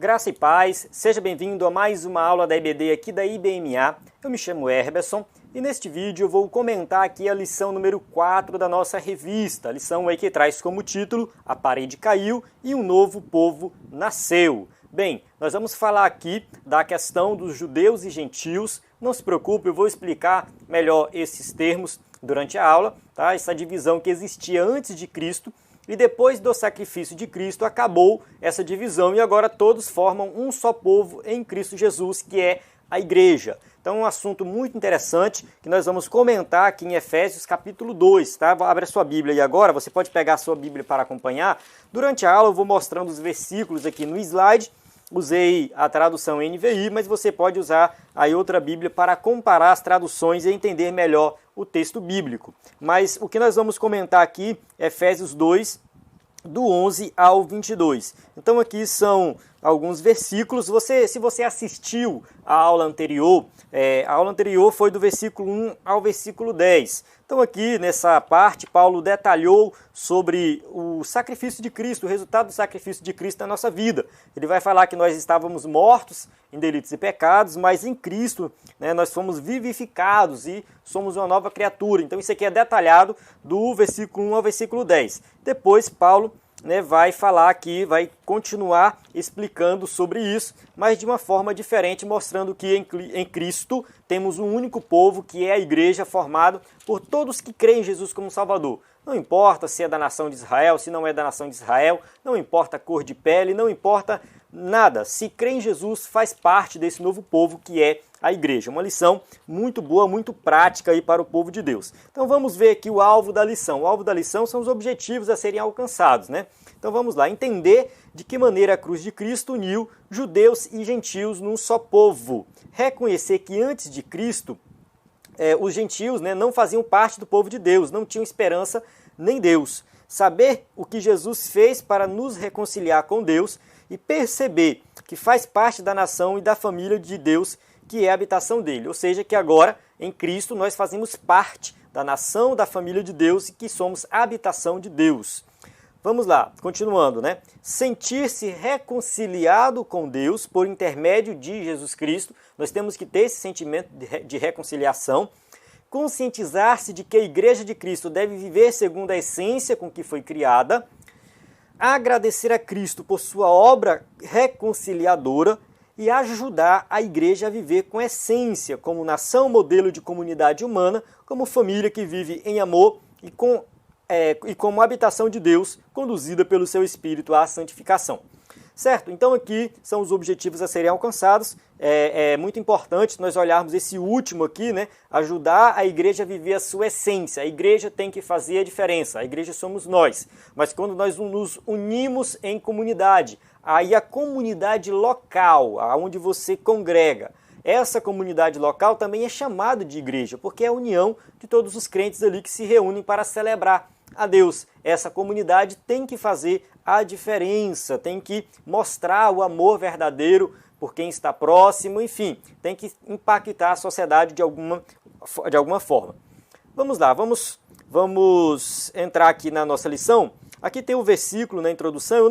Graça e paz, seja bem-vindo a mais uma aula da EBD aqui da IBMA. Eu me chamo Herberson e neste vídeo eu vou comentar aqui a lição número 4 da nossa revista. A lição aí que traz como título A Parede Caiu e um Novo Povo Nasceu. Bem, nós vamos falar aqui da questão dos judeus e gentios. Não se preocupe, eu vou explicar melhor esses termos durante a aula, tá? Essa divisão que existia antes de Cristo. E depois do sacrifício de Cristo acabou essa divisão e agora todos formam um só povo em Cristo Jesus, que é a igreja. Então é um assunto muito interessante que nós vamos comentar aqui em Efésios capítulo 2, tá? Abre a sua Bíblia aí agora, você pode pegar a sua Bíblia para acompanhar. Durante a aula eu vou mostrando os versículos aqui no slide. Usei a tradução NVI, mas você pode usar aí outra Bíblia para comparar as traduções e entender melhor o texto bíblico. Mas o que nós vamos comentar aqui é Efésios 2, do 11 ao 22. Então aqui são alguns versículos. Se você assistiu a aula anterior foi do versículo 1 ao versículo 10. Então aqui nessa parte Paulo detalhou sobre o sacrifício de Cristo, o resultado do sacrifício de Cristo na nossa vida. Ele vai falar que nós estávamos mortos em delitos e pecados, mas em Cristo, né, nós fomos vivificados e somos uma nova criatura. Então isso aqui é detalhado do versículo 1 ao versículo 10. Depois Paulo vai falar aqui, vai continuar explicando sobre isso, mas de uma forma diferente, mostrando que em Cristo temos um único povo, que é a igreja, formado por todos que creem em Jesus como Salvador. Não importa se é da nação de Israel, se não é da nação de Israel, não importa a cor de pele, não importa nada. Se crê em Jesus, faz parte desse novo povo que é a igreja. Uma lição muito boa, muito prática aí para o povo de Deus. Então vamos ver aqui o alvo da lição. O alvo da lição são os objetivos a serem alcançados, né? Então vamos lá, entender de que maneira a cruz de Cristo uniu judeus e gentios num só povo. Reconhecer que antes de Cristo, os gentios não faziam parte do povo de Deus, não tinham esperança nem Deus. Saber o que Jesus fez para nos reconciliar com Deus e perceber que faz parte da nação e da família de Deus, que é a habitação dele. Ou seja, que agora, em Cristo, nós fazemos parte da nação, da família de Deus e que somos a habitação de Deus. Vamos lá, continuando, né? Sentir-se reconciliado com Deus por intermédio de Jesus Cristo. Nós temos que ter esse sentimento de reconciliação. Conscientizar-se de que a Igreja de Cristo deve viver segundo a essência com que foi criada. Agradecer a Cristo por sua obra reconciliadora e ajudar a igreja a viver com essência, como nação modelo de comunidade humana, como família que vive em amor e como habitação de Deus, conduzida pelo seu Espírito à santificação. Certo? Então aqui são os objetivos a serem alcançados. É muito importante nós olharmos esse último aqui, né? Ajudar a igreja a viver a sua essência. A igreja tem que fazer a diferença. A igreja somos nós. Mas quando nós nos unimos em comunidade, aí a comunidade local, aonde você congrega, essa comunidade local também é chamada de igreja, porque é a união de todos os crentes ali que se reúnem para celebrar a Deus. Essa comunidade tem que fazer a diferença, tem que mostrar o amor verdadeiro por quem está próximo, enfim, tem que impactar a sociedade de alguma forma. Vamos lá, vamos entrar aqui na nossa lição. Aqui tem o versículo na introdução.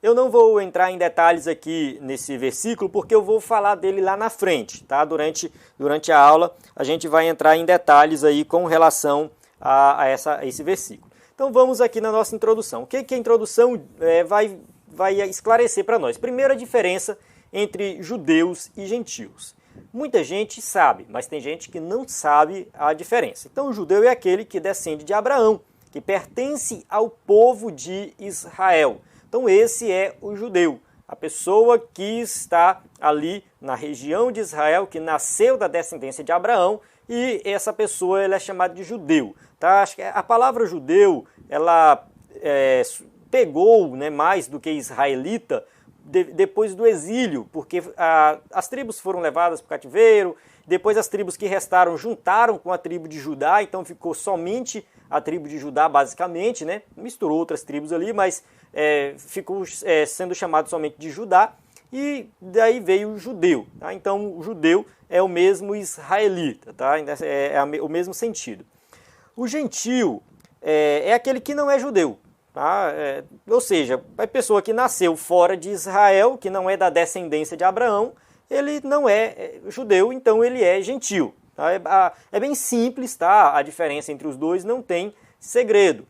Eu não vou entrar em detalhes aqui nesse versículo, porque eu vou falar dele lá na frente, tá? Durante a aula, a gente vai entrar em detalhes aí com relação a esse versículo. Então vamos aqui na nossa introdução. O que a introdução vai esclarecer para nós? Primeiro, a diferença entre judeus e gentios. Muita gente sabe, mas tem gente que não sabe a diferença. Então o judeu é aquele que descende de Abraão, que pertence ao povo de Israel. Então esse é o judeu, a pessoa que está ali na região de Israel, que nasceu da descendência de Abraão, e essa pessoa ela é chamada de judeu. Tá? Acho que a palavra judeu ela pegou mais do que israelita depois do exílio, porque as tribos foram levadas para o cativeiro, depois as tribos que restaram juntaram com a tribo de Judá, então ficou somente a tribo de Judá basicamente, né? Misturou outras tribos ali, mas ficou sendo chamado somente de Judá, e daí veio o judeu. Tá? Então o judeu é o mesmo israelita, tá? O mesmo sentido. O gentio é aquele que não é judeu. Tá? Ou seja, a pessoa que nasceu fora de Israel, que não é da descendência de Abraão, ele não é judeu, então ele é gentil. Tá? É bem simples, tá? A diferença entre os dois não tem segredo.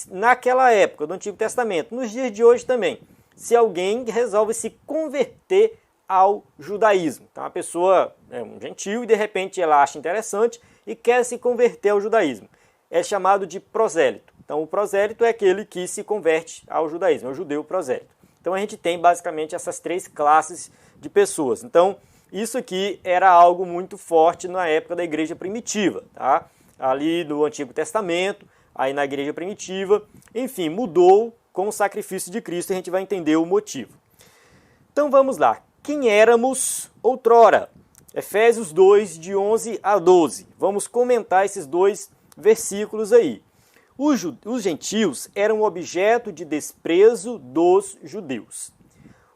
Naquela época do Antigo Testamento, nos dias de hoje também, se alguém resolve se converter ao judaísmo, tá? Uma pessoa é um gentil e de repente ela acha interessante e quer se converter ao judaísmo, é chamado de prosélito. Então o prosélito é aquele que se converte ao judaísmo, é o judeu prosélito. Então a gente tem basicamente essas três classes de pessoas. Então isso aqui era algo muito forte na época da igreja primitiva, tá? Ali no Antigo Testamento, aí na igreja primitiva, enfim, mudou com o sacrifício de Cristo e a gente vai entender o motivo. Então vamos lá. Quem éramos outrora? Efésios 2, de 11 a 12. Vamos comentar esses dois versículos aí. Os gentios eram objeto de desprezo dos judeus.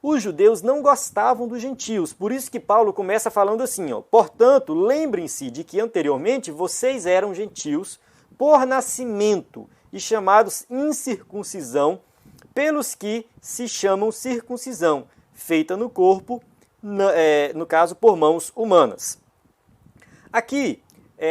Os judeus não gostavam dos gentios, por isso que Paulo começa falando assim, ó, portanto, lembrem-se de que anteriormente vocês eram gentios por nascimento e chamados incircuncisão pelos que se chamam circuncisão, feita no corpo, no caso por mãos humanas. Aqui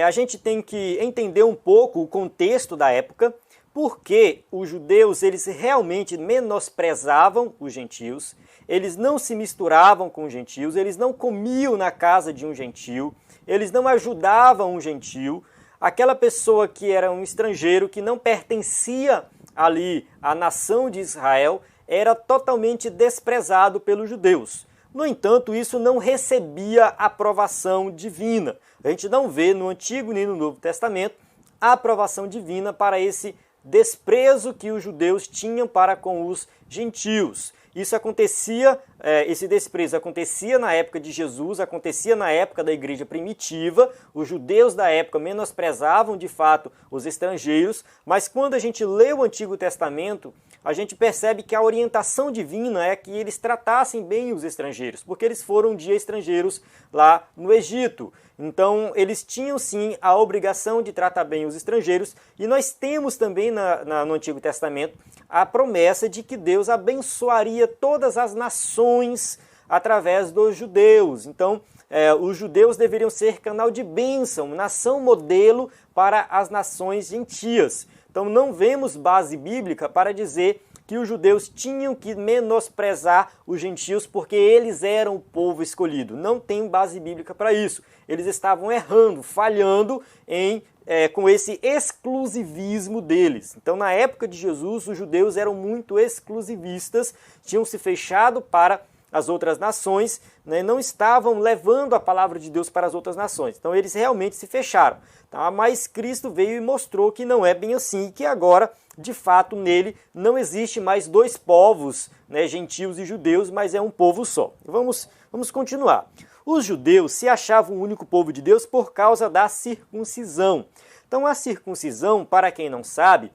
a gente tem que entender um pouco o contexto da época, porque os judeus eles realmente menosprezavam os gentios, eles não se misturavam com os gentios, eles não comiam na casa de um gentio, eles não ajudavam um gentio, aquela pessoa que era um estrangeiro, que não pertencia ali à nação de Israel, era totalmente desprezado pelos judeus. No entanto, isso não recebia aprovação divina. A gente não vê no Antigo nem no Novo Testamento a aprovação divina para esse desprezo que os judeus tinham para com os gentios. Isso acontecia, esse desprezo acontecia na época de Jesus, acontecia na época da igreja primitiva. Os judeus da época menosprezavam de fato os estrangeiros, mas quando a gente lê o Antigo Testamento, a gente percebe que a orientação divina é que eles tratassem bem os estrangeiros, porque eles foram um dia estrangeiros lá no Egito. Então, eles tinham sim a obrigação de tratar bem os estrangeiros, e nós temos também no Antigo Testamento a promessa de que Deus abençoaria todas as nações através dos judeus. Então, os judeus deveriam ser canal de bênção, nação modelo para as nações gentias. Então, não vemos base bíblica para dizer que os judeus tinham que menosprezar os gentios porque eles eram o povo escolhido. Não tem base bíblica para isso. Eles estavam errando, falhando com esse exclusivismo deles. Então, na época de Jesus, os judeus eram muito exclusivistas, tinham se fechado para as outras nações, né, não estavam levando a palavra de Deus para as outras nações. Então, eles realmente se fecharam. Tá? Mas Cristo veio e mostrou que não é bem assim, que agora, de fato, nele não existe mais dois povos, né, gentios e judeus, mas é um povo só. Vamos continuar. Os judeus se achavam o único povo de Deus por causa da circuncisão. Então, a circuncisão, para quem não sabe,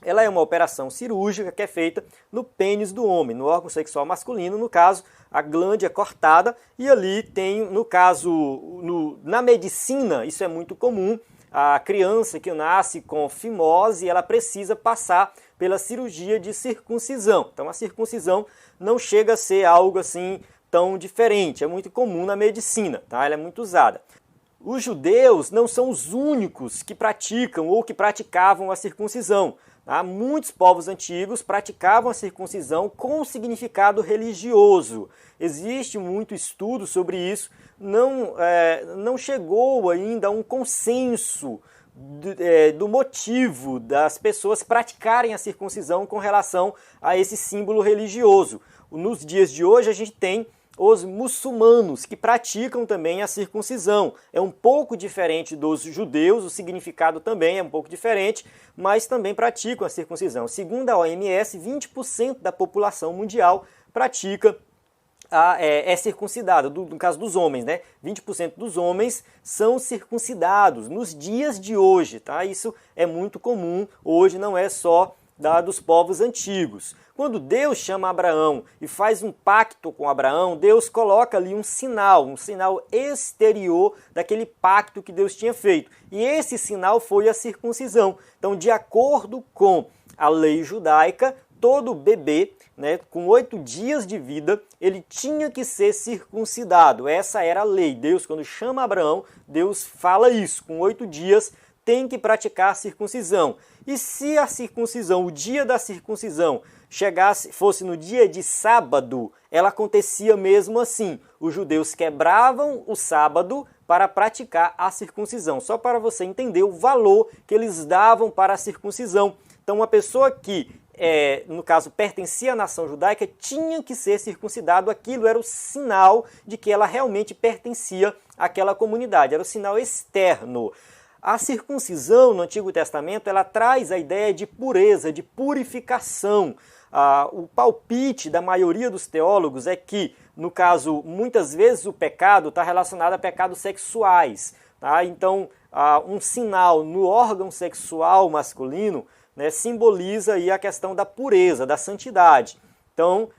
ela é uma operação cirúrgica que é feita no pênis do homem, no órgão sexual masculino, no caso, a glândula é cortada, e ali tem, no caso, na medicina, isso é muito comum, a criança que nasce com fimose, ela precisa passar pela cirurgia de circuncisão. Então, a circuncisão não chega a ser algo assim tão diferente, é muito comum na medicina, tá? Ela é muito usada. Os judeus não são os únicos que praticam ou que praticavam a circuncisão. Tá? Muitos povos antigos praticavam a circuncisão com significado religioso. Existe muito estudo sobre isso, não chegou ainda a um consenso do motivo das pessoas praticarem a circuncisão com relação a esse símbolo religioso. Nos dias de hoje a gente tem os muçulmanos que praticam também a circuncisão. É um pouco diferente dos judeus, o significado também é um pouco diferente, mas também praticam a circuncisão. Segundo a OMS, 20% da população mundial pratica é circuncidada, no caso dos homens, né? 20% dos homens são circuncidados nos dias de hoje, tá? Isso é muito comum, hoje não é só dos povos antigos. Quando Deus chama Abraão e faz um pacto com Abraão, Deus coloca ali um sinal exterior daquele pacto que Deus tinha feito. E esse sinal foi a circuncisão. Então, de acordo com a lei judaica, todo bebê, né, com 8 dias de vida, ele tinha que ser circuncidado. Essa era a lei. Deus, quando chama Abraão, Deus fala isso, com 8 dias tem que praticar a circuncisão. E se a circuncisão, o dia da circuncisão, fosse no dia de sábado, ela acontecia mesmo assim. Os judeus quebravam o sábado para praticar a circuncisão. Só para você entender o valor que eles davam para a circuncisão. Então, uma pessoa que, no caso, pertencia à nação judaica, tinha que ser circuncidado. Aquilo era o sinal de que ela realmente pertencia àquela comunidade. Era o sinal externo. A circuncisão no Antigo Testamento, ela traz a ideia de pureza, de purificação. O palpite da maioria dos teólogos é que, no caso, muitas vezes o pecado está relacionado a pecados sexuais. Tá? Então, um sinal no órgão sexual masculino, né, simboliza aí a questão da pureza, da santidade. Então,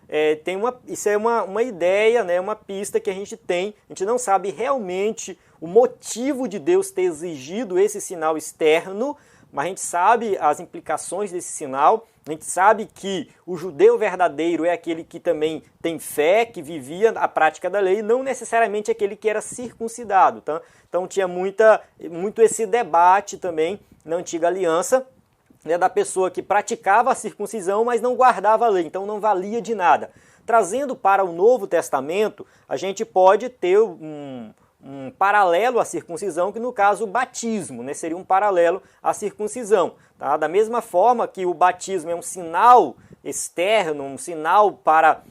isso é uma ideia, né, uma pista que a gente tem. A gente não sabe realmente o motivo de Deus ter exigido esse sinal externo, mas a gente sabe as implicações desse sinal. A gente sabe que o judeu verdadeiro é aquele que também tem fé, que vivia a prática da lei, não necessariamente aquele que era circuncidado. Tá? Então tinha muito esse debate também na Antiga Aliança, né, da pessoa que praticava a circuncisão, mas não guardava a lei, então não valia de nada. Trazendo para o Novo Testamento, a gente pode ter um paralelo à circuncisão, que no caso o batismo, né, seria um paralelo à circuncisão. Tá? Da mesma forma que o batismo é um sinal externo, um sinal para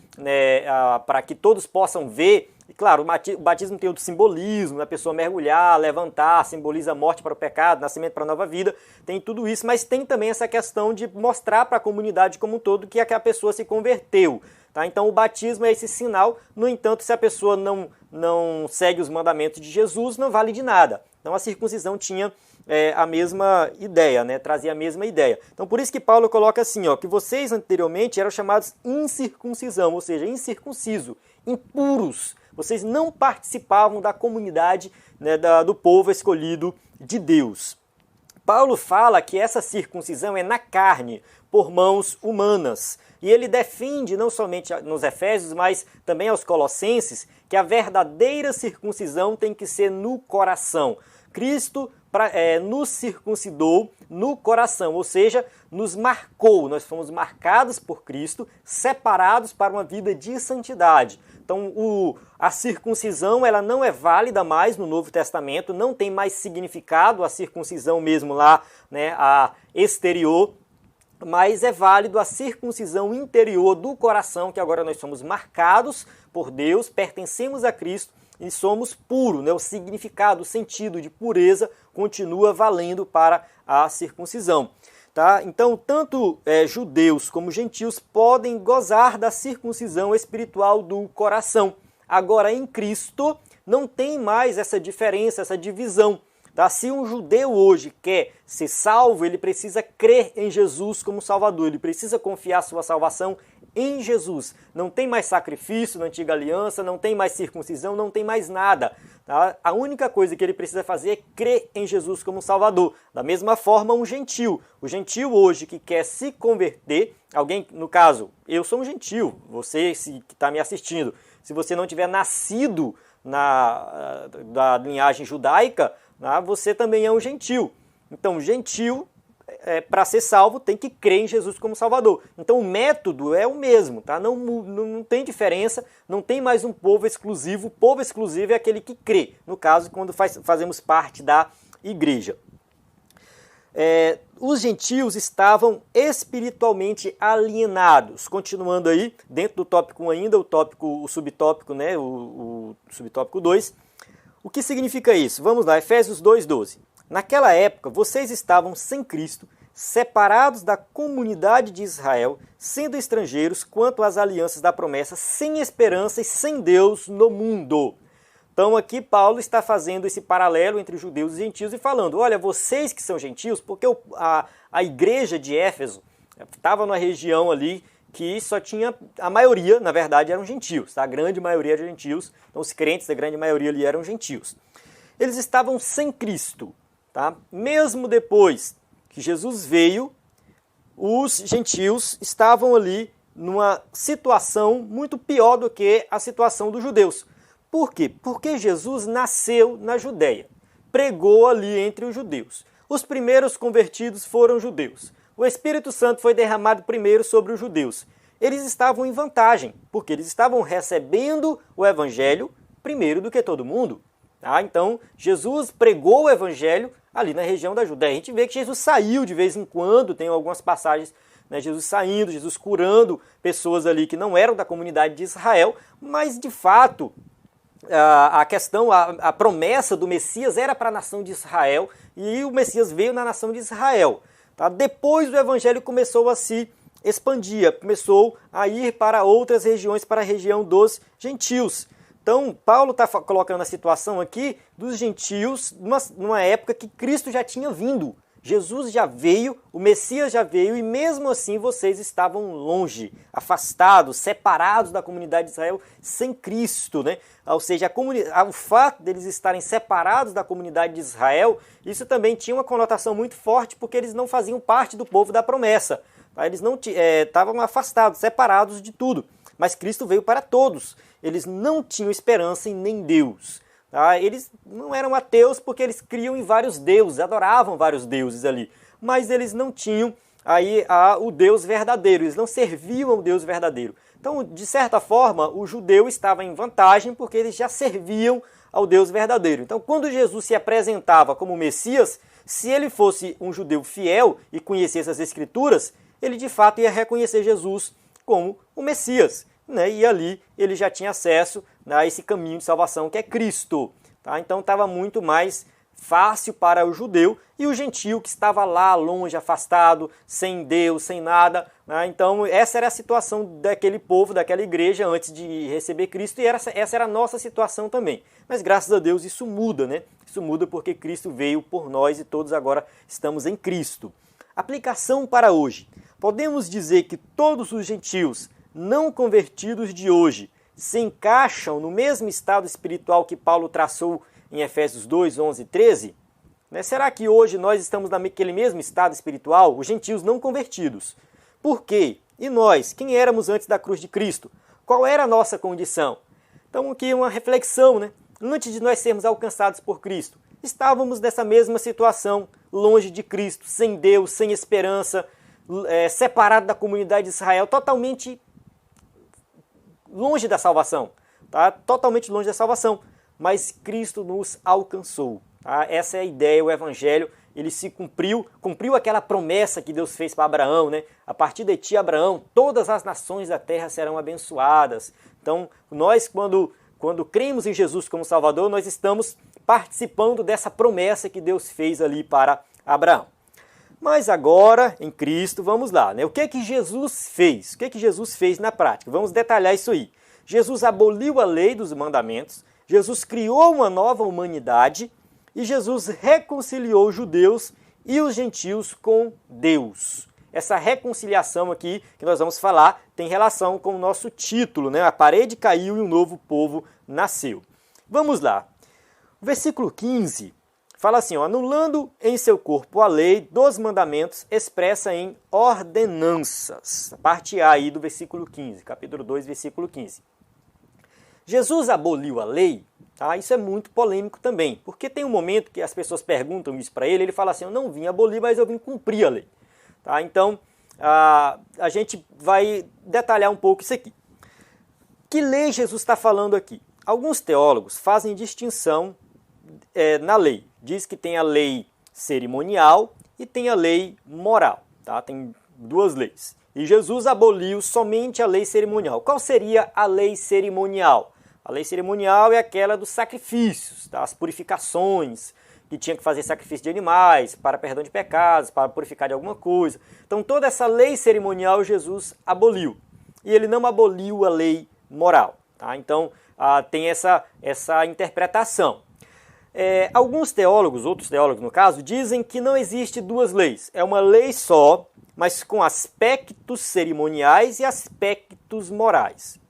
que todos possam ver. E claro, o batismo tem outro simbolismo, a pessoa mergulhar, levantar, simboliza a morte para o pecado, nascimento para a nova vida, tem tudo isso, mas tem também essa questão de mostrar para a comunidade como um todo que a pessoa se converteu. Tá? Então o batismo é esse sinal, no entanto, se a pessoa não segue os mandamentos de Jesus, não vale de nada. Então a circuncisão tinha a mesma ideia, né? Trazia a mesma ideia. Então por isso que Paulo coloca assim, ó, que vocês anteriormente eram chamados incircuncisão, ou seja, incircunciso, impuros. Vocês não participavam da comunidade, né, do povo escolhido de Deus. Paulo fala que essa circuncisão é na carne, por mãos humanas. E ele defende, não somente nos Efésios, mas também aos Colossenses, que a verdadeira circuncisão tem que ser no coração. Cristo nos circuncidou no coração, ou seja, nos marcou. Nós fomos marcados por Cristo, separados para uma vida de santidade. Então, a circuncisão ela não é válida mais no Novo Testamento, não tem mais significado a circuncisão mesmo lá, né, a exterior, mas é válido a circuncisão interior do coração, que agora nós somos marcados por Deus, pertencemos a Cristo e somos puros, né? O significado, o sentido de pureza continua valendo para a circuncisão. Tá? Então, tanto judeus como gentios podem gozar da circuncisão espiritual do coração. Agora, em Cristo, não tem mais essa diferença, essa divisão. Tá? Se um judeu hoje quer ser salvo, ele precisa crer em Jesus como Salvador, ele precisa confiar sua salvação em Jesus. Não tem mais sacrifício na Antiga Aliança, não tem mais circuncisão, não tem mais nada. Tá? A única coisa que ele precisa fazer é crer em Jesus como Salvador. Da mesma forma, um gentil. O gentil hoje que quer se converter, alguém, no caso, eu sou um gentil, você que está me assistindo, se você não tiver nascido da linhagem judaica, você também é um gentil. Então, gentil, para ser salvo, tem que crer em Jesus como Salvador. Então, o método é o mesmo, tá? Não tem diferença, não tem mais um povo exclusivo. O povo exclusivo é aquele que crê, no caso, quando fazemos parte da igreja. Os gentios estavam espiritualmente alienados. Continuando aí, dentro do tópico 1 ainda, o subtópico, né, o subtópico 2. O que significa isso? Vamos lá, Efésios 2:12. Naquela época, vocês estavam sem Cristo, separados da comunidade de Israel, sendo estrangeiros quanto às alianças da promessa, sem esperança e sem Deus no mundo. Então aqui Paulo está fazendo esse paralelo entre judeus e gentios e falando, olha, vocês que são gentios, porque a igreja de Éfeso estava numa região ali que só tinha, a maioria, na verdade, eram gentios, tá? A grande maioria eram gentios, então os crentes, a grande maioria ali eram gentios. Eles estavam sem Cristo, tá? Mesmo depois que Jesus veio, os gentios estavam ali numa situação muito pior do que a situação dos judeus. Por quê? Porque Jesus nasceu na Judéia, pregou ali entre os judeus. Os primeiros convertidos foram judeus. O Espírito Santo foi derramado primeiro sobre os judeus. Eles estavam em vantagem, porque eles estavam recebendo o Evangelho primeiro do que todo mundo. Tá? Então, Jesus pregou o Evangelho ali na região da Judéia. A gente vê que Jesus saiu de vez em quando, tem algumas passagens, né, Jesus saindo, Jesus curando pessoas ali que não eram da comunidade de Israel, mas de fato a questão, a promessa do Messias era para a nação de Israel e o Messias veio na nação de Israel. Tá? Depois o Evangelho começou a se expandir, começou a ir para outras regiões, para a região dos gentios. Então, Paulo está colocando a situação aqui dos gentios numa época que Cristo já tinha vindo. Jesus já veio, o Messias já veio e mesmo assim vocês estavam longe, afastados, separados da comunidade de Israel sem Cristo, né? Ou seja, o fato deles estarem separados da comunidade de Israel, isso também tinha uma conotação muito forte porque eles não faziam parte do povo da promessa. Tá? Eles não estavam afastados, separados de tudo. Mas Cristo veio para todos. Eles não tinham esperança em nem Deus. Tá? Eles não eram ateus porque eles criam em vários deuses, adoravam vários deuses ali. Mas eles não tinham aí o Deus verdadeiro, eles não serviam ao Deus verdadeiro. Então, de certa forma, o judeu estava em vantagem porque eles já serviam ao Deus verdadeiro. Então, quando Jesus se apresentava como Messias, se ele fosse um judeu fiel e conhecesse as Escrituras, ele de fato ia reconhecer Jesus como o Messias. Né? E ali ele já tinha acesso a esse caminho de salvação que é Cristo. Tá? Então estava muito mais fácil para o judeu e o gentio que estava lá longe, afastado, sem Deus, sem nada. Né? Então essa era a situação daquele povo, daquela igreja antes de receber Cristo e essa era a nossa situação também. Mas graças a Deus isso muda, né? Isso muda porque Cristo veio por nós e todos agora estamos em Cristo. Aplicação para hoje. Podemos dizer que todos os gentios não convertidos de hoje se encaixam no mesmo estado espiritual que Paulo traçou em Efésios 2, 11 e 13? Né? Será que hoje nós estamos naquele mesmo estado espiritual, os gentios não convertidos? Por quê? E nós, quem éramos antes da cruz de Cristo? Qual era a nossa condição? Então aqui uma reflexão, né? Antes de nós sermos alcançados por Cristo, estávamos nessa mesma situação, longe de Cristo, sem Deus, sem esperança, separado da comunidade de Israel, totalmente longe da salvação, tá? Totalmente longe da salvação, mas Cristo nos alcançou. Tá? Essa é a ideia, o Evangelho, ele se cumpriu aquela promessa que Deus fez para Abraão, né? A partir de ti, Abraão, todas as nações da terra serão abençoadas. Então, nós, quando cremos em Jesus como Salvador, nós estamos participando dessa promessa que Deus fez ali para Abraão. Mas agora, em Cristo, vamos lá, né? O que que Jesus fez? O que que Jesus fez na prática? Vamos detalhar isso aí. Jesus aboliu a lei dos mandamentos, Jesus criou uma nova humanidade e Jesus reconciliou os judeus e os gentios com Deus. Essa reconciliação aqui que nós vamos falar tem relação com o nosso título, né? A parede caiu e um novo povo nasceu. Vamos lá. O versículo 15... fala assim, ó, anulando em seu corpo a lei dos mandamentos expressa em ordenanças. Parte A aí do versículo 15, capítulo 2, versículo 15. Jesus aboliu a lei, tá? Isso é muito polêmico também, porque tem um momento que as pessoas perguntam isso para ele fala assim, eu não vim abolir, mas eu vim cumprir a lei. Tá? Então, a gente vai detalhar um pouco isso aqui. Que lei Jesus está falando aqui? Alguns teólogos fazem distinção na lei. Diz que tem a lei cerimonial e tem a lei moral. Tá? Tem duas leis. E Jesus aboliu somente a lei cerimonial. Qual seria a lei cerimonial? A lei cerimonial é aquela dos sacrifícios, tá? As purificações, que tinha que fazer sacrifício de animais, para perdão de pecados, para purificar de alguma coisa. Então toda essa lei cerimonial Jesus aboliu. E ele não aboliu a lei moral. Tá? Então tem essa interpretação. Alguns teólogos, outros teólogos no caso, dizem que não existe duas leis. É uma lei só, mas com aspectos cerimoniais e aspectos morais,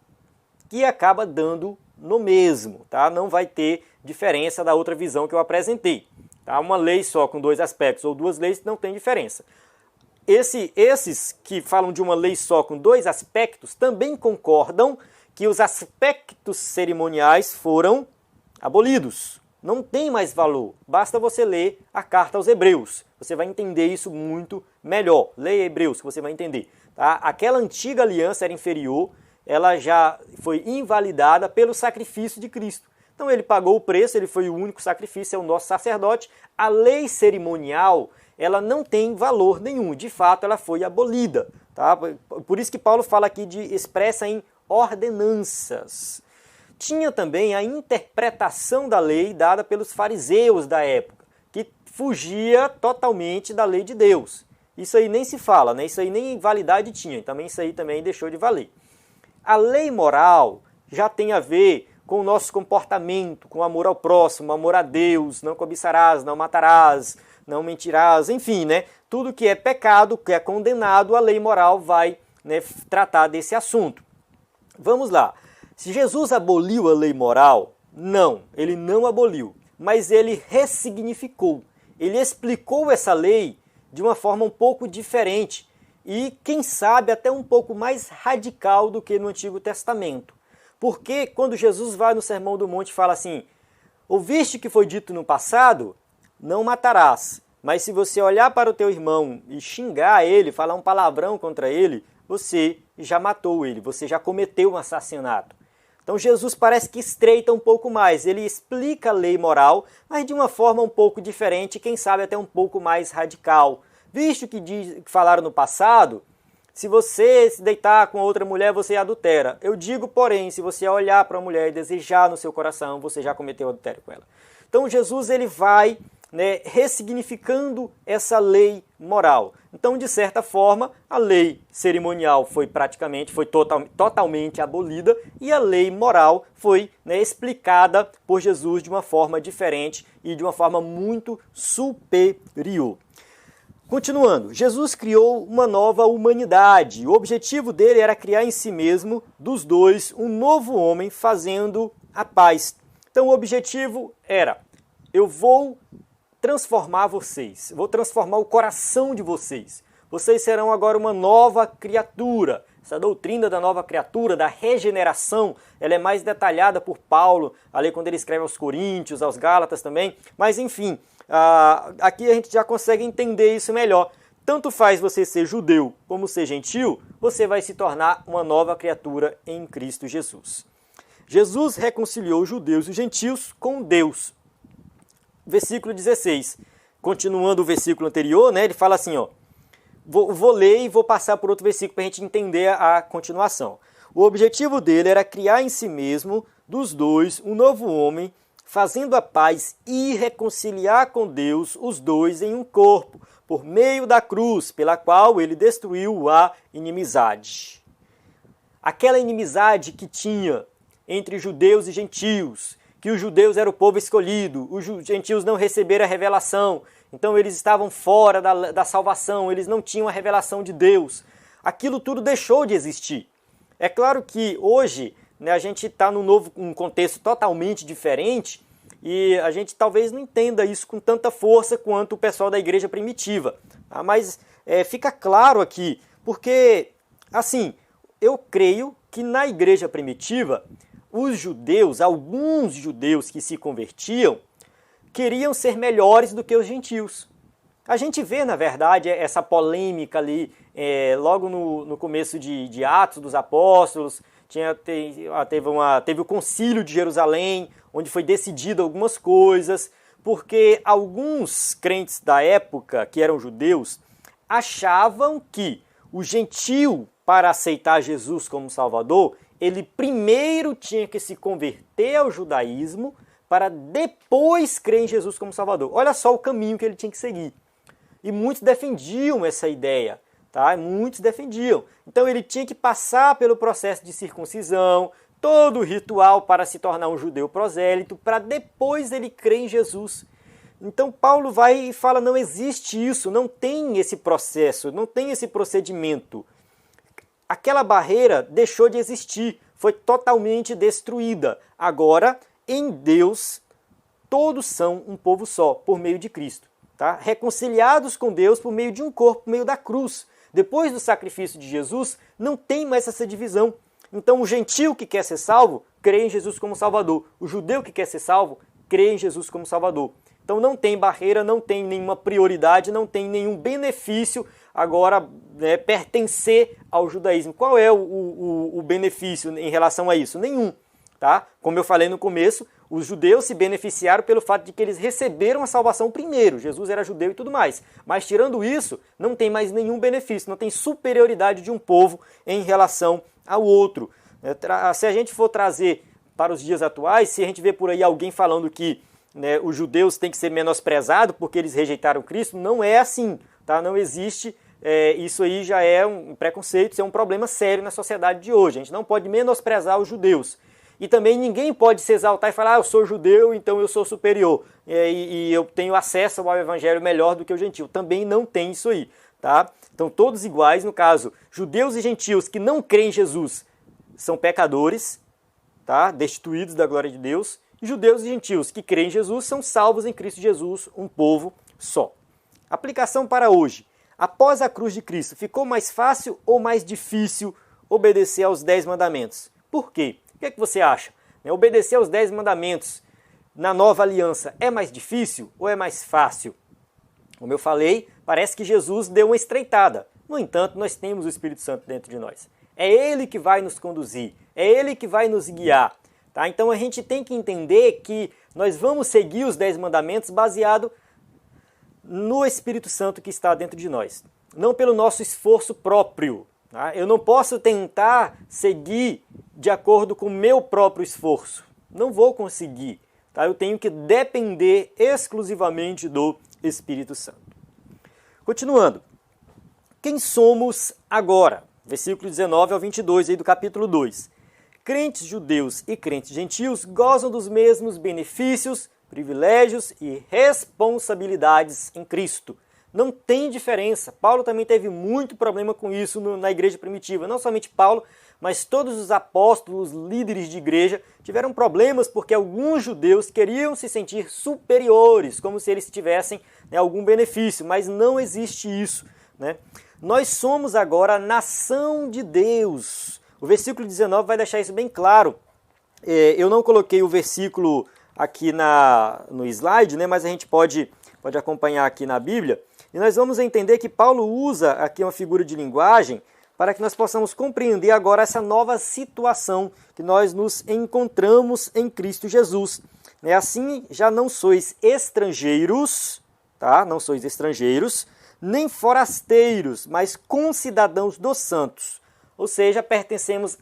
que acaba dando no mesmo, tá? Não vai ter diferença da outra visão que eu apresentei. Tá? Uma lei só com dois aspectos ou duas leis não tem diferença. Esses que falam de uma lei só com dois aspectos também concordam que os aspectos cerimoniais foram abolidos. Não tem mais valor. Basta você ler a carta aos Hebreus. Você vai entender isso muito melhor. Leia Hebreus que você vai entender. Tá? Aquela antiga aliança era inferior, ela já foi invalidada pelo sacrifício de Cristo. Então ele pagou o preço, ele foi o único sacrifício, é o nosso sacerdote. A lei cerimonial, ela não tem valor nenhum. De fato, ela foi abolida. Tá? Por isso que Paulo fala aqui expressa em ordenanças. Tinha também a interpretação da lei dada pelos fariseus da época, que fugia totalmente da lei de Deus. Isso aí nem se fala, né? Isso aí nem validade tinha, também isso aí também deixou de valer. A lei moral já tem a ver com o nosso comportamento, com o amor ao próximo, amor a Deus, não cobiçarás, não matarás, não mentirás, enfim, né? Tudo que é pecado, que é condenado, a lei moral vai, né, tratar desse assunto. Vamos lá. Se Jesus aboliu a lei moral, não, ele não aboliu, mas ele ressignificou. Ele explicou essa lei de uma forma um pouco diferente e, quem sabe, até um pouco mais radical do que no Antigo Testamento. Porque quando Jesus vai no Sermão do Monte e fala assim, ouviste que foi dito no passado, não matarás. Mas se você olhar para o teu irmão e xingar ele, falar um palavrão contra ele, você já matou ele, você já cometeu um assassinato. Então Jesus parece que estreita um pouco mais, ele explica a lei moral, mas de uma forma um pouco diferente, quem sabe até um pouco mais radical. Visto que falaram no passado, se você se deitar com outra mulher, você adultera. Eu digo, porém, se você olhar para a mulher e desejar no seu coração, você já cometeu adultério com ela. Então Jesus ele vai, né, ressignificando essa lei moral. Então, de certa forma, a lei cerimonial foi totalmente abolida e a lei moral foi, né, explicada por Jesus de uma forma diferente e de uma forma muito superior. Continuando, Jesus criou uma nova humanidade. O objetivo dele era criar em si mesmo, dos dois, um novo homem fazendo a paz. Então, o objetivo era, eu vou transformar vocês, vou transformar o coração de vocês. Vocês serão agora uma nova criatura. Essa doutrina da nova criatura, da regeneração, ela é mais detalhada por Paulo, ali quando ele escreve aos Coríntios, aos Gálatas também. Mas enfim, aqui a gente já consegue entender isso melhor. Tanto faz você ser judeu como ser gentil, você vai se tornar uma nova criatura em Cristo Jesus. Jesus reconciliou os judeus e os gentios com Deus. Versículo 16, continuando o versículo anterior, né, ele fala assim, ó, vou ler e vou passar por outro versículo para a gente entender a continuação. O objetivo dele era criar em si mesmo, dos dois, um novo homem, fazendo a paz e reconciliar com Deus os dois em um corpo, por meio da cruz, pela qual ele destruiu a inimizade. Aquela inimizade que tinha entre judeus e gentios, que os judeus eram o povo escolhido, os gentios não receberam a revelação, então eles estavam fora da salvação, eles não tinham a revelação de Deus. Aquilo tudo deixou de existir. É claro que hoje, né, a gente está num contexto totalmente diferente e a gente talvez não entenda isso com tanta força quanto o pessoal da igreja primitiva. Tá? Mas fica claro aqui, porque, assim, eu creio que na igreja primitiva, os judeus, alguns judeus que se convertiam, queriam ser melhores do que os gentios. A gente vê, na verdade, essa polêmica ali, logo no começo de Atos dos Apóstolos, teve o Concílio de Jerusalém, onde foi decidido algumas coisas, porque alguns crentes da época, que eram judeus, achavam que o gentio, para aceitar Jesus como Salvador, ele primeiro tinha que se converter ao judaísmo para depois crer em Jesus como Salvador. Olha só o caminho que ele tinha que seguir. E muitos defendiam essa ideia, tá? Muitos defendiam. Então ele tinha que passar pelo processo de circuncisão, todo o ritual para se tornar um judeu prosélito, para depois ele crer em Jesus. Então Paulo vai e fala, não existe isso, não tem esse processo, não tem esse procedimento. Aquela barreira deixou de existir, foi totalmente destruída. Agora, em Deus, todos são um povo só, por meio de Cristo. tá? Reconciliados com Deus por meio de um corpo, por meio da cruz. Depois do sacrifício de Jesus, não tem mais essa divisão. Então o gentio que quer ser salvo, crê em Jesus como Salvador. O judeu que quer ser salvo, crê em Jesus como Salvador. Então não tem barreira, não tem nenhuma prioridade, não tem nenhum benefício agora pertencer ao judaísmo. Qual é o benefício em relação a isso? Nenhum. Tá? Como eu falei no começo, os judeus se beneficiaram pelo fato de que eles receberam a salvação primeiro. Jesus era judeu e tudo mais. Mas tirando isso, não tem mais nenhum benefício, não tem superioridade de um povo em relação ao outro. Se a gente for trazer para os dias atuais, se a gente vê por aí alguém falando que os judeus têm que ser menosprezados porque eles rejeitaram Cristo, não é assim. Tá? Não existe, isso aí já é um preconceito, isso é um problema sério na sociedade de hoje. A gente não pode menosprezar os judeus. E também ninguém pode se exaltar e falar, eu sou judeu, então eu sou superior. E eu tenho acesso ao evangelho melhor do que o gentio. Também não tem isso aí. Tá? Então todos iguais, no caso, judeus e gentios que não creem em Jesus são pecadores, tá? Destituídos da glória de Deus. E judeus e gentios que creem em Jesus são salvos em Cristo Jesus, um povo só. Aplicação para hoje. Após a cruz de Cristo, ficou mais fácil ou mais difícil obedecer aos 10 mandamentos? Por quê? O que você acha? Obedecer aos 10 mandamentos na nova aliança é mais difícil ou é mais fácil? Como eu falei, parece que Jesus deu uma estreitada. No entanto, nós temos o Espírito Santo dentro de nós. É Ele que vai nos conduzir, é Ele que vai nos guiar. Tá? Então a gente tem que entender que nós vamos seguir os 10 mandamentos baseado no Espírito Santo que está dentro de nós. Não pelo nosso esforço próprio. Tá? Eu não posso tentar seguir de acordo com o meu próprio esforço. Não vou conseguir. Tá? Eu tenho que depender exclusivamente do Espírito Santo. Continuando. Quem somos agora? Versículo 19 ao 22 aí do capítulo 2. Crentes judeus e crentes gentios gozam dos mesmos benefícios, privilégios e responsabilidades em Cristo. Não tem diferença. Paulo também teve muito problema com isso na igreja primitiva. Não somente Paulo, mas todos os apóstolos, líderes de igreja, tiveram problemas porque alguns judeus queriam se sentir superiores, como se eles tivessem algum benefício, mas não existe isso. Né? Nós somos agora a nação de Deus. O versículo 19 vai deixar isso bem claro. Eu não coloquei o versículo aqui no slide, né, mas a gente pode acompanhar aqui na Bíblia. E nós vamos entender que Paulo usa aqui uma figura de linguagem para que nós possamos compreender agora essa nova situação que nós nos encontramos em Cristo Jesus. Assim, já não sois estrangeiros, tá? Não sois estrangeiros, nem forasteiros, mas concidadãos dos santos. Ou seja, pertencemos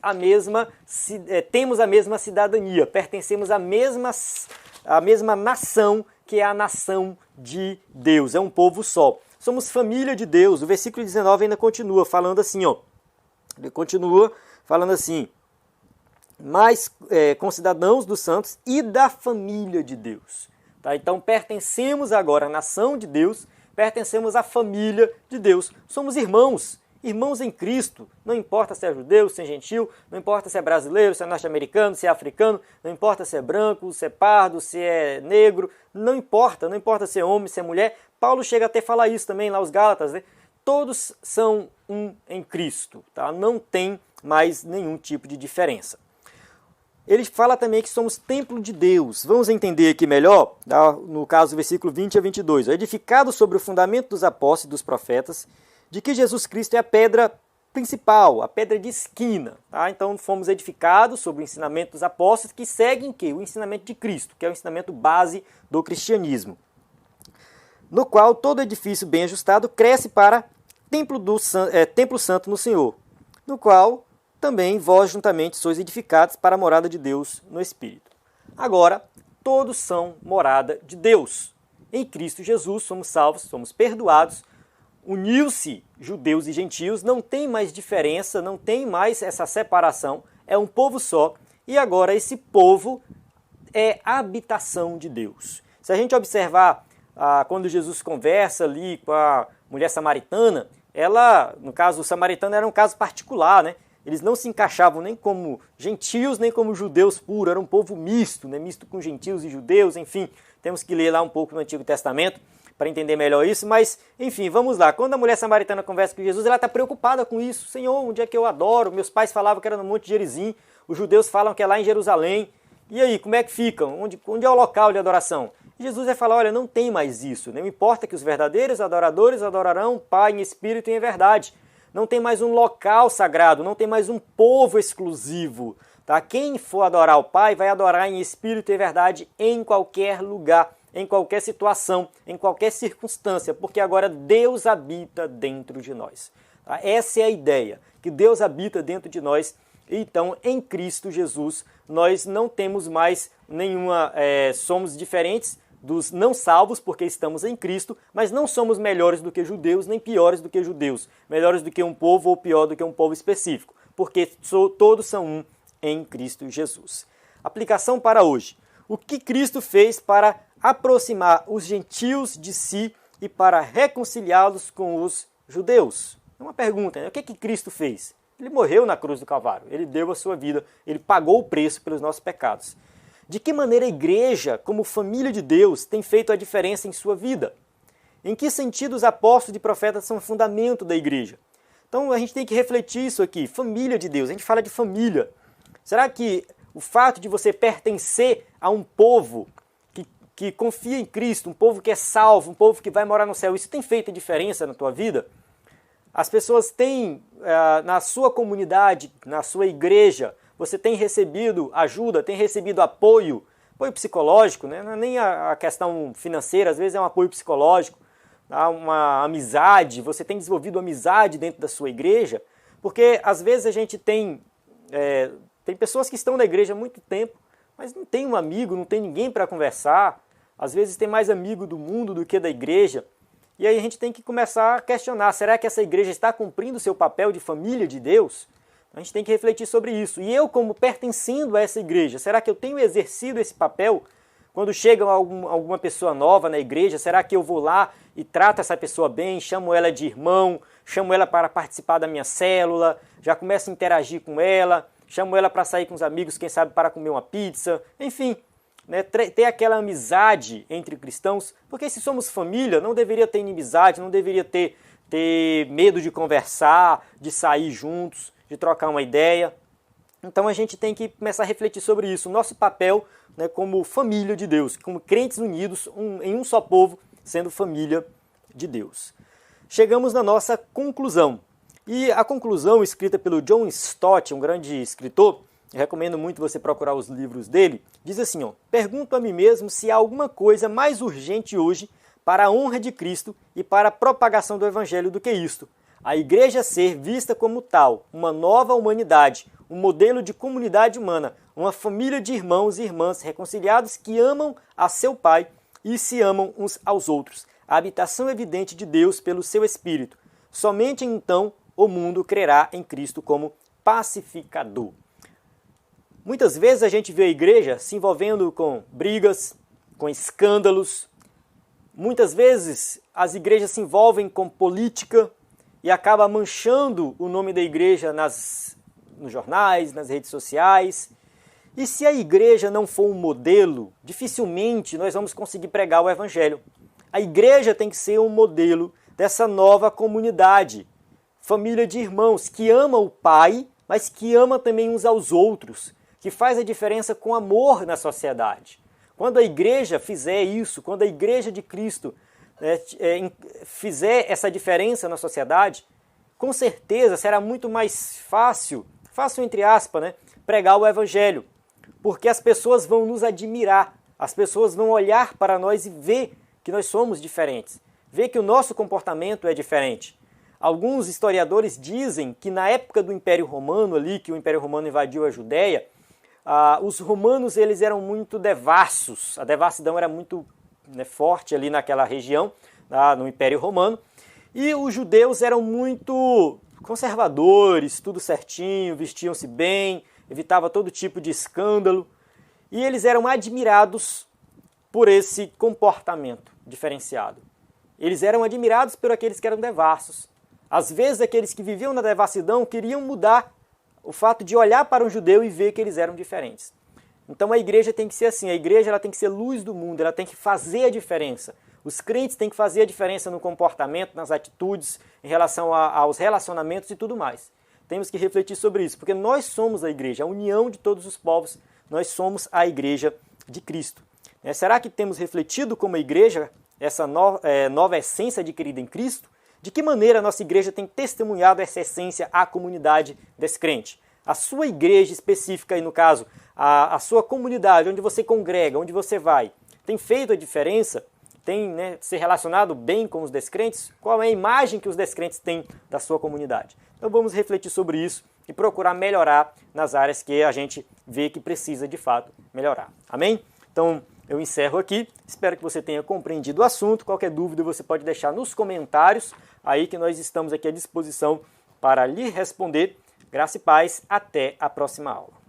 temos a mesma cidadania, pertencemos à mesma nação, que é a nação de Deus, é um povo só. Somos família de Deus. O versículo 19 ainda continua falando assim, ó. Ele continua falando assim, mas concidadãos dos santos e da família de Deus. Tá? Então pertencemos agora à nação de Deus, pertencemos à família de Deus. Somos irmãos. Irmãos em Cristo, não importa se é judeu, se é gentil, não importa se é brasileiro, se é norte-americano, se é africano, não importa se é branco, se é pardo, se é negro, não importa se é homem, se é mulher. Paulo chega até a falar isso também lá aos Gálatas, né? Todos são um em Cristo, tá? Não tem mais nenhum tipo de diferença. Ele fala também que somos templo de Deus. Vamos entender aqui melhor, tá? No caso, versículo 20 a 22. Edificado sobre o fundamento dos apóstolos e dos profetas, de que Jesus Cristo é a pedra principal, a pedra de esquina. Tá? Então fomos edificados sobre o ensinamento dos apóstolos, que seguem o ensinamento de Cristo, que é o ensinamento base do cristianismo. No qual todo edifício bem ajustado cresce para templo santo no Senhor, no qual também vós juntamente sois edificados para a morada de Deus no Espírito. Agora, todos são morada de Deus. Em Cristo Jesus somos salvos, somos perdoados, uniu-se judeus e gentios, não tem mais diferença, não tem mais essa separação, é um povo só, e agora esse povo é a habitação de Deus. Se a gente observar quando Jesus conversa ali com a mulher samaritana, ela, no caso, o samaritano era um caso particular, né? Eles não se encaixavam nem como gentios, nem como judeus puros, era um povo misto, né? Misto com gentios e judeus, enfim, temos que ler lá um pouco no Antigo Testamento, para entender melhor isso, mas enfim, vamos lá. Quando a mulher samaritana conversa com Jesus, ela está preocupada com isso. Senhor, onde é que eu adoro? Meus pais falavam que era no Monte Gerizim, os judeus falam que é lá em Jerusalém. E aí, como é que fica? Onde é o local de adoração? E Jesus vai falar, olha, não tem mais isso. Não importa que os verdadeiros adoradores adorarão o Pai em espírito e em verdade. Não tem mais um local sagrado, não tem mais um povo exclusivo. Tá? Quem for adorar o Pai vai adorar em espírito e verdade em qualquer lugar, em qualquer situação, em qualquer circunstância, porque agora Deus habita dentro de nós. Tá? Essa é a ideia, que Deus habita dentro de nós. Então, em Cristo Jesus, nós não temos mais nenhuma... somos diferentes dos não salvos, porque estamos em Cristo, mas não somos melhores do que judeus, nem piores do que judeus, melhores do que um povo ou pior do que um povo específico, porque todos são um em Cristo Jesus. Aplicação para hoje. O que Cristo fez para aproximar os gentios de si e para reconciliá-los com os judeus? É uma pergunta, né? O que Cristo fez? Ele morreu na cruz do Calvário, ele deu a sua vida, ele pagou o preço pelos nossos pecados. De que maneira a igreja, como família de Deus, tem feito a diferença em sua vida? Em que sentido os apóstolos e profetas são o fundamento da igreja? Então a gente tem que refletir isso aqui, família de Deus, a gente fala de família. Será que o fato de você pertencer a um povo que confia em Cristo, um povo que é salvo, um povo que vai morar no céu, isso tem feito a diferença na tua vida? As pessoas têm, na sua comunidade, na sua igreja, você tem recebido ajuda, tem recebido apoio psicológico, né? Não é nem a questão financeira, às vezes é um apoio psicológico, uma amizade, você tem desenvolvido amizade dentro da sua igreja, porque às vezes a gente tem pessoas que estão na igreja há muito tempo, mas não tem um amigo, não tem ninguém para conversar, às vezes tem mais amigo do mundo do que da igreja, e aí a gente tem que começar a questionar, será que essa igreja está cumprindo o seu papel de família de Deus? A gente tem que refletir sobre isso. E eu, como pertencendo a essa igreja, será que eu tenho exercido esse papel? Quando chega alguma pessoa nova na igreja, será que eu vou lá e trato essa pessoa bem, chamo ela de irmão, chamo ela para participar da minha célula, já começo a interagir com ela, chamo ela para sair com os amigos, quem sabe para comer uma pizza, enfim, né, ter aquela amizade entre cristãos, porque se somos família, não deveria ter inimizade, não deveria ter medo de conversar, de sair juntos, de trocar uma ideia. Então a gente tem que começar a refletir sobre isso, o nosso papel, né, como família de Deus, como crentes unidos em um só povo, sendo família de Deus. Chegamos na nossa conclusão. E a conclusão, escrita pelo John Stott, um grande escritor, recomendo muito você procurar os livros dele, diz assim, pergunto a mim mesmo se há alguma coisa mais urgente hoje para a honra de Cristo e para a propagação do Evangelho do que isto. A igreja ser vista como tal, uma nova humanidade, um modelo de comunidade humana, uma família de irmãos e irmãs reconciliados que amam a seu Pai e se amam uns aos outros. A habitação evidente de Deus pelo seu Espírito. Somente então o mundo crerá em Cristo como pacificador. Muitas vezes a gente vê a igreja se envolvendo com brigas, com escândalos. Muitas vezes as igrejas se envolvem com política e acaba manchando o nome da igreja nos jornais, nas redes sociais. E se a igreja não for um modelo, dificilmente nós vamos conseguir pregar o Evangelho. A igreja tem que ser um modelo dessa nova comunidade, família de irmãos que ama o Pai, mas que ama também uns aos outros, que faz a diferença com amor na sociedade. Quando a igreja fizer isso, quando a igreja de Cristo fizer essa diferença na sociedade, com certeza será muito mais fácil entre aspas, né, pregar o Evangelho, porque as pessoas vão nos admirar, as pessoas vão olhar para nós e ver que nós somos diferentes, ver que o nosso comportamento é diferente. Alguns historiadores dizem que na época do Império Romano, ali, que o Império Romano invadiu a Judéia, os romanos eles eram muito devassos, a devassidão era muito forte ali naquela região, no Império Romano, e os judeus eram muito conservadores, tudo certinho, vestiam-se bem, evitava todo tipo de escândalo, e eles eram admirados por esse comportamento diferenciado. Eles eram admirados por aqueles que eram devassos. Às vezes aqueles que viviam na devassidão queriam mudar o fato de olhar para um judeu e ver que eles eram diferentes. Então a igreja tem que ser assim, a igreja ela tem que ser luz do mundo, ela tem que fazer a diferença. Os crentes têm que fazer a diferença no comportamento, nas atitudes, em relação aos relacionamentos e tudo mais. Temos que refletir sobre isso, porque nós somos a igreja, a união de todos os povos, nós somos a igreja de Cristo. Será que temos refletido como igreja essa nova essência adquirida em Cristo? De que maneira a nossa igreja tem testemunhado essa essência à comunidade descrente? A sua igreja específica, aí no caso, a sua comunidade, onde você congrega, onde você vai, tem feito a diferença? Tem se relacionado bem com os descrentes? Qual é a imagem que os descrentes têm da sua comunidade? Então vamos refletir sobre isso e procurar melhorar nas áreas que a gente vê que precisa de fato melhorar. Amém? Então eu encerro aqui, espero que você tenha compreendido o assunto. Qualquer dúvida você pode deixar nos comentários, aí que nós estamos aqui à disposição para lhe responder. Graça e paz, até a próxima aula.